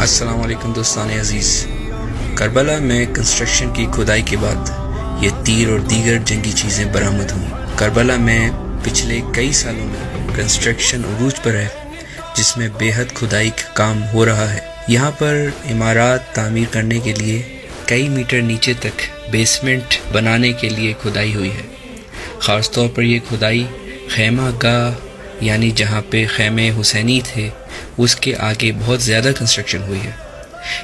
السلام علیکم دوستان عزیز، کربلا میں کنسٹرکشن کی کھدائی کے بعد یہ تیر اور دیگر جنگی چیزیں برآمد ہوئیں۔ کربلا میں پچھلے کئی سالوں میں کنسٹرکشن عروج پر ہے، جس میں بے حد کھدائی کا کام ہو رہا ہے۔ یہاں پر عمارات تعمیر کرنے کے لیے کئی میٹر نیچے تک بیسمنٹ بنانے کے لیے کھدائی ہوئی ہے۔ خاص طور پر یہ کھدائی خیمہ گاہ یعنی جہاں پہ خیمے حسینی تھے اس کے آگے بہت زیادہ کنسٹرکشن ہوئی ہے۔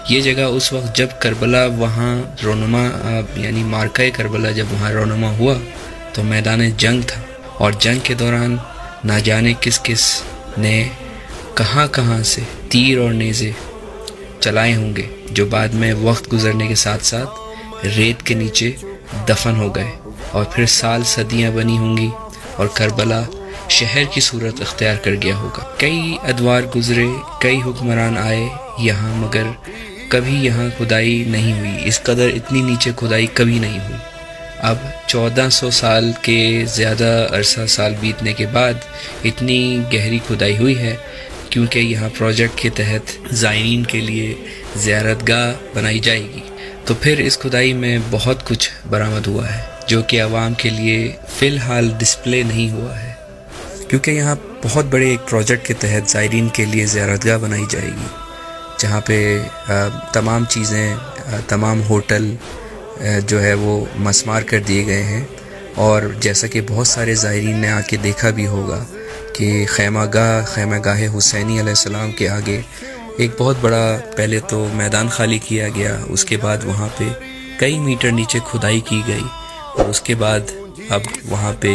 یہ جگہ اس وقت جب کربلا وہاں رونما یعنی مارکہ کربلا جب وہاں رونما ہوا تو میدان جنگ تھا، اور جنگ کے دوران نہ جانے کس کس نے کہاں کہاں سے تیر اور نیزے چلائے ہوں گے، جو بعد میں وقت گزرنے کے ساتھ ساتھ ریت کے نیچے دفن ہو گئے، اور پھر سال صدیاں بنی ہوں گی اور کربلا شہر کی صورت اختیار کر گیا ہوگا۔ کئی ادوار گزرے، کئی حکمران آئے یہاں، مگر کبھی یہاں کھدائی نہیں ہوئی، اس قدر اتنی نیچے کھدائی کبھی نہیں ہوئی۔ اب 1400 سال کے زیادہ عرصہ سال بیتنے کے بعد اتنی گہری کھدائی ہوئی ہے کیونکہ یہاں پروجیکٹ کے تحت زائرین کے لیے زیارت گاہ بنائی جائے گی۔ تو پھر اس کھدائی میں بہت کچھ برآمد ہوا ہے جو کہ عوام کے لیے فی الحال ڈسپلے نہیں ہوا ہے، کیونکہ یہاں بہت بڑے ایک پروجیکٹ کے تحت زائرین کے لیے زیارت گاہ بنائی جائے گی، جہاں پہ تمام چیزیں، تمام ہوٹل جو ہے وہ مسمار کر دیے گئے ہیں، اور جیسا کہ بہت سارے زائرین نے آ کے دیکھا بھی ہوگا کہ خیمہ گاہ حسینی علیہ السلام کے آگے ایک بہت بڑا پہلے تو میدان خالی کیا گیا، اس کے بعد وہاں پہ کئی میٹر نیچے کھدائی کی گئی، اور اس کے بعد اب وہاں پہ